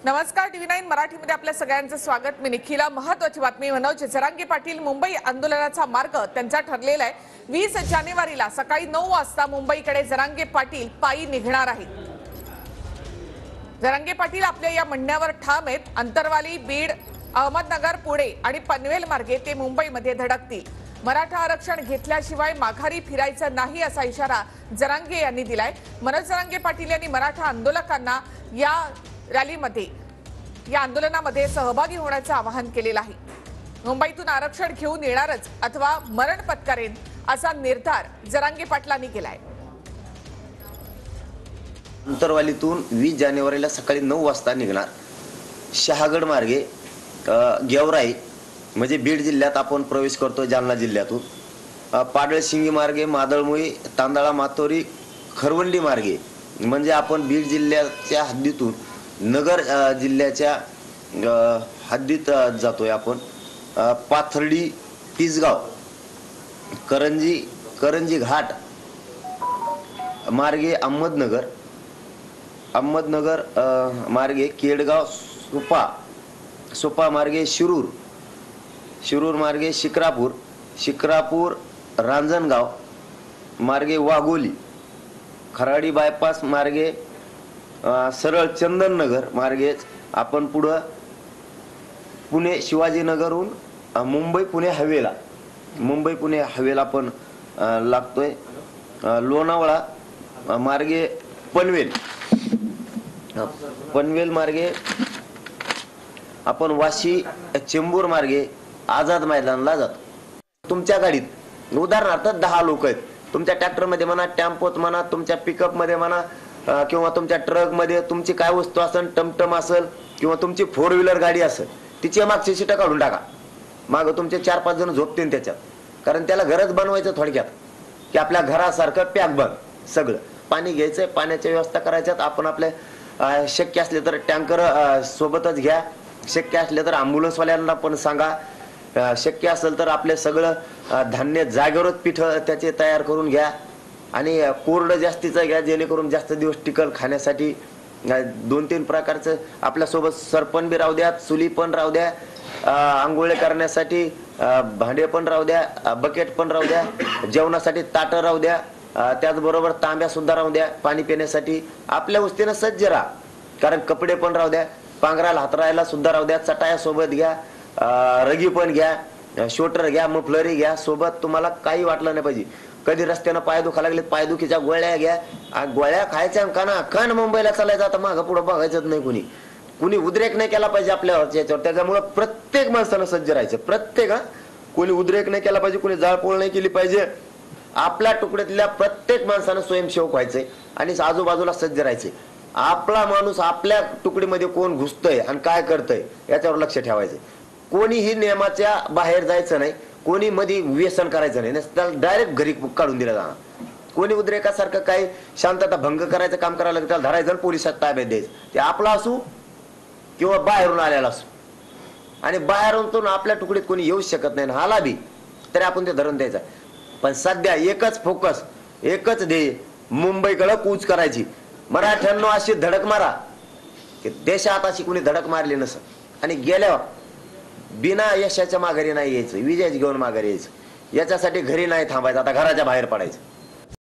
नमस्कार, TV9 मराठीमध्ये आपल्या सगळ्यांचं स्वागत। मी निखिला। महत्त्वाची बातमी मनोज जरांगे पाटील मुंबई आंदोलनाचा मार्ग त्यांचा ठरलेला आहे। 20 जानेवारीला सकाळी 9 वाजता मुंबईकडे जरांगे पाटील पायी निघणार आहेत। जरांगे पाटील आपल्या या म्हणण्यावर ठाम आहेत। अंतरवाली, बीड, अहमदनगर, पुणे आणि पनवेल मार्गे ते मुंबईमध्ये धडकतील। मराठा आरक्षण घेतल्याशिवाय माघारी फिरायचं नाही असा इशारा जरांगे यांनी दिलाय। मनोज जरांगे पाटील यांनी मराठा आंदोलकांना या रॅलीमध्ये या आंदोलनामध्ये सहभागी होण्याचं आवाहन केलेलं आहे। मुंबईतून आरक्षण घेऊन येणारच अथवा मरण पत्करेन असा निर्धार जरांगे पाटलांनी केलाय। अंतरवालीतून 20 जानेवारीला सकाळी 9 वाजता निघणार। शहागड मार्गे गेवराई म्हणजे बीड जिल्ह्यात आपण प्रवेश करतो, जालना जिल्ह्यातून पाडळशिंगी मार्गे मादळमुई, तांदळा, मातोरी, खरवंडी मार्गे म्हणजे आपण बीड जिल्ह्याच्या हद्दीतून नगर जिल्ह्याच्या हद्दीत जातोय आपण। पाथर्डी, तिसगाव, करंजी घाट मार्गे अहमदनगर मार्गे केडगाव, सुपा मार्गे शिरूर मार्गे शिक्रापूर, रांजणगाव मार्गे वाघोली, खराडी बायपास मार्गे सरळ चंदननगर मार्गे आपण पुढे पुणे शिवाजीनगरहून मुंबई पुणे हवेला आपण लागतोय। लोणावळा मार्गे पनवेल मार्गे आपण वाशी, चेंबूर मार्गे आझाद मैदानला जातो। तुमच्या गाडीत उदाहरणार्थ 10 लोक आहेत, तुमच्या ट्रॅक्टर मध्ये म्हणा, टेम्पोत म्हणा, तुमच्या पिकअप मध्ये म्हणा किंवा तुमच्या ट्रक मध्ये तुमची काय वस्तू असेल, टमटम असेल किंवा तुमची 4 व्हीलर गाडी असेल, तिची मागची सीट काढून टाका। माग तुमचे 4-5 जण झोपतील त्याच्यात, कारण त्याला घरच बनवायचं थोडक्यात की आपल्या घरासारखं पॅक बंद सगळं। पाणी घ्यायचंय, पाण्याची व्यवस्था करायच्यात। आपण आपले शक्य असले तर टँकर सोबतच घ्या, शक्य असले तर ॲम्ब्युलन्सवाल्यांना पण सांगा, शक्य असेल तर आपले सगळं धान्य जागेवरच पीठ त्याचे तयार करून घ्या आणि कोरडं जास्तीचं घ्या, जेणेकरून जास्त दिवस टिकल खाण्यासाठी। 2-3 प्रकारचं आपल्यासोबत सरपण बी राहू द्या, चुली पण राहू द्या, आंघोळ करण्यासाठी भांडे पण राहू द्या, बकेट पण राहू द्या, जेवणासाठी ताटं राहू द्या, त्याचबरोबर तांब्या सुद्धा राहू द्या पाणी पिण्यासाठी। आपल्या वस्तीनं सज्ज राहा, कारण कपडे पण राहू द्या, पांघराला हातरायला सुद्धा राहू द्या, चटाया सोबत घ्या, रगी पण घ्या, शोटर घ्या, मफलरी घ्या सोबत। तुम्हाला काही वाटलं नाही पाहिजे। कधी रस्त्यानं पाय दुखा लागले, पायदुखीच्या गोळ्या घ्या, गोळ्या खायच्या कान मुंबईला चालायचं, आता मागं पुढं बघायचंच नाही। कुणी उद्रेक नाही केला पाहिजे आपल्यावर याच्यावर। त्याच्यामुळे प्रत्येक माणसानं सज्ज राहायचं, कोणी उद्रेक नाही केला पाहिजे, कोणी जाळपोळ नाही केली पाहिजे। आपल्या तुकड्यातल्या प्रत्येक माणसानं स्वयंसेवक व्हायचंय आणि आजूबाजूला सज्ज राहायचंय। आपला माणूस आपल्या तुकडीमध्ये कोण घुसतोय आणि काय करतोय याच्यावर लक्ष ठेवायचं। कोणीही नियमाच्या बाहेर जायचं नाही, कोणी मध्ये व्यसन करायचं नाही, त्याला डायरेक्ट घरी काढून दिलं जाणार। कोणी उद्रेकासारखं काही शांतता भंग करायचं काम करायला त्याला धरायचं, पोलिसात ताब्यात द्यायचं, ते आपला असू किंवा बाहेरून आलेला असू। आणि बाहेरून आपल्या तुकडीत कोणी येऊ शकत नाही, आला बी तरी आपण ते धरून द्यायचं। पण सध्या एकच फोकस, एकच ध्येय, मुंबईकडे कूच करायची। मराठ्यांनो अशी धडक मारा की देशात अशी कोणी धडक मारली नसत। आणि गेल्यावर बिना यशाच्या माघारी नाही यायचं, विजय घेऊन माघारी यायचं। याच्यासाठी घरी नाही थांबायचं, आता घराच्या बाहेर पडायचं।